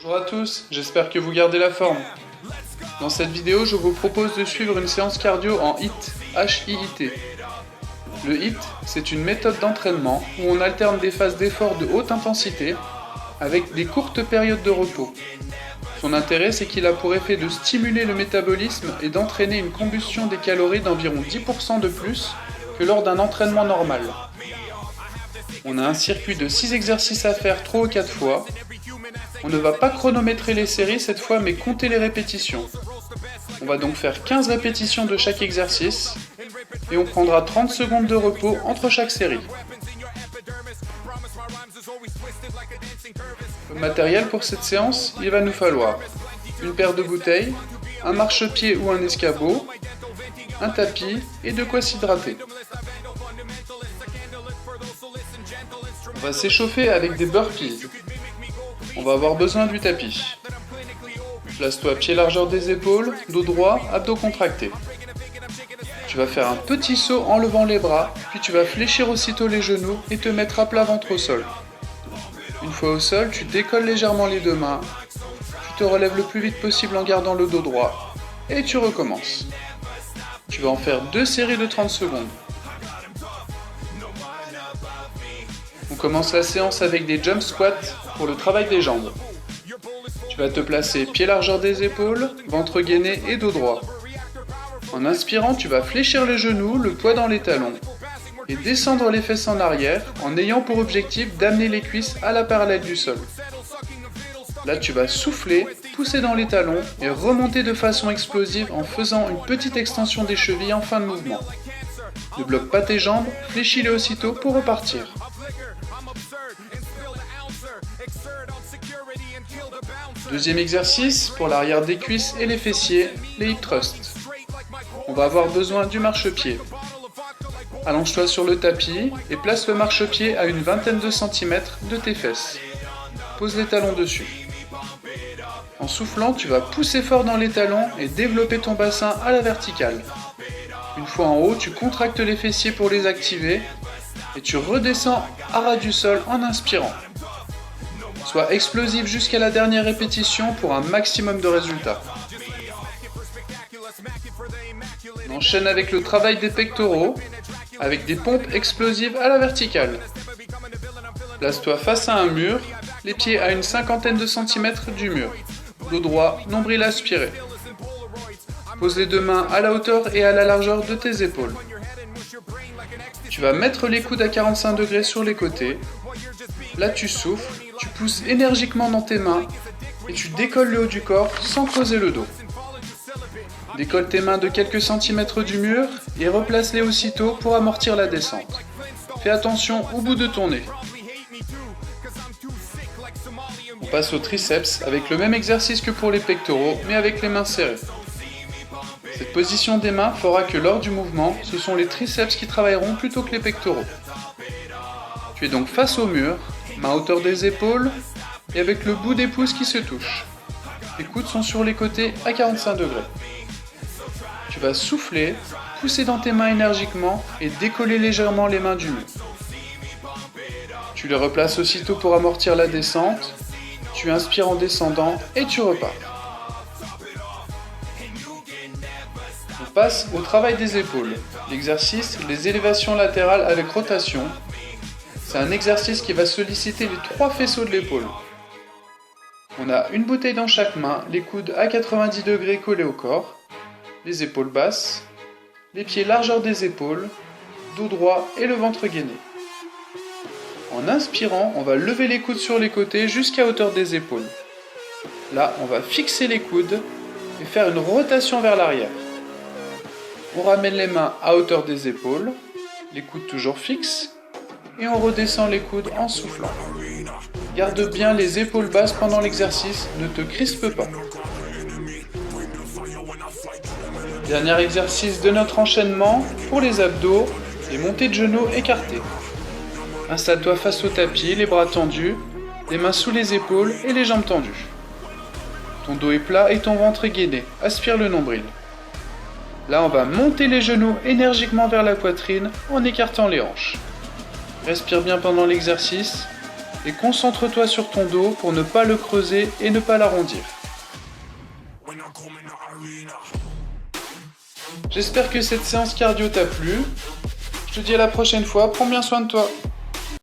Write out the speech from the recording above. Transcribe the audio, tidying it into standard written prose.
Bonjour à tous, j'espère que vous gardez la forme. Dans cette vidéo, je vous propose de suivre une séance cardio en HIIT, H-I-I-T. Le HIIT, c'est une méthode d'entraînement où on alterne des phases d'effort de haute intensité avec des courtes périodes de repos. Son intérêt, c'est qu'il a pour effet de stimuler le métabolisme et d'entraîner une combustion des calories d'environ 10% de plus que lors d'un entraînement normal. On a un circuit de 6 exercices à faire 3 ou 4 fois. On ne va pas chronométrer les séries cette fois, mais compter les répétitions. On va donc faire 15 répétitions de chaque exercice et on prendra 30 secondes de repos entre chaque série. Le matériel pour cette séance, il va nous falloir une paire de bouteilles, un marchepied ou un escabeau, un tapis et de quoi s'hydrater. On va s'échauffer avec des burpees. On va avoir besoin du tapis. Place-toi pied largeur des épaules, dos droit, abdos contractés. Tu vas faire un petit saut en levant les bras, puis tu vas fléchir aussitôt les genoux et te mettre à plat ventre au sol. Une fois au sol, tu décolles légèrement les deux mains, tu te relèves le plus vite possible en gardant le dos droit, et tu recommences. Tu vas en faire 2 séries de 30 secondes. On commence la séance avec des jump squats pour le travail des jambes. Tu vas te placer pied largeur des épaules, ventre gainé et dos droit. En inspirant, tu vas fléchir les genoux, le poids dans les talons, et descendre les fesses en arrière en ayant pour objectif d'amener les cuisses à la parallèle du sol. Là, tu vas souffler, pousser dans les talons et remonter de façon explosive en faisant une petite extension des chevilles en fin de mouvement. Ne bloque pas tes jambes, fléchis-les aussitôt pour repartir. Deuxième exercice, pour l'arrière des cuisses et les fessiers, les hip thrusts. On va avoir besoin du marchepied. Allonge-toi sur le tapis et place le marchepied à une vingtaine de centimètres de tes fesses. Pose les talons dessus. En soufflant, tu vas pousser fort dans les talons et développer ton bassin à la verticale. Une fois en haut, tu contractes les fessiers pour les activer et tu redescends à ras du sol en inspirant. Sois explosif jusqu'à la dernière répétition pour un maximum de résultats. On enchaîne avec le travail des pectoraux, avec des pompes explosives à la verticale. Place-toi face à un mur, les pieds à une cinquantaine de centimètres du mur. Dos droit, nombril aspiré. Pose les deux mains à la hauteur et à la largeur de tes épaules. Tu vas mettre les coudes à 45 degrés sur les côtés. Là tu souffles, tu pousses énergiquement dans tes mains et tu décolles le haut du corps sans creuser le dos. Décolle tes mains de quelques centimètres du mur et replace-les aussitôt pour amortir la descente. Fais attention au bout de ton nez. On passe aux triceps avec le même exercice que pour les pectoraux mais avec les mains serrées. Cette position des mains fera que lors du mouvement, ce sont les triceps qui travailleront plutôt que les pectoraux. Tu es donc face au mur, main à hauteur des épaules et avec le bout des pouces qui se touchent. Les coudes sont sur les côtés à 45 degrés. Tu vas souffler, pousser dans tes mains énergiquement et décoller légèrement les mains du mur. Tu les replaces aussitôt pour amortir la descente. Tu inspires en descendant et tu repars. On passe au travail des épaules. L'exercice, les élévations latérales avec rotation. C'est un exercice qui va solliciter les 3 faisceaux de l'épaule. On a une bouteille dans chaque main, les coudes à 90 degrés collés au corps, les épaules basses, les pieds largeur des épaules, dos droit et le ventre gainé. En inspirant, on va lever les coudes sur les côtés jusqu'à hauteur des épaules. Là, on va fixer les coudes et faire une rotation vers l'arrière. On ramène les mains à hauteur des épaules, les coudes toujours fixes, et on redescend les coudes en soufflant. Garde bien les épaules basses pendant l'exercice, ne te crispe pas. Dernier exercice de notre enchaînement, pour les abdos, les montées de genoux écartées. Installe-toi face au tapis, les bras tendus, les mains sous les épaules et les jambes tendues. Ton dos est plat et ton ventre est gainé, aspire le nombril. Là, on va monter les genoux énergiquement vers la poitrine en écartant les hanches. Respire bien pendant l'exercice et concentre-toi sur ton dos pour ne pas le creuser et ne pas l'arrondir. J'espère que cette séance cardio t'a plu. Je te dis à la prochaine fois, prends bien soin de toi.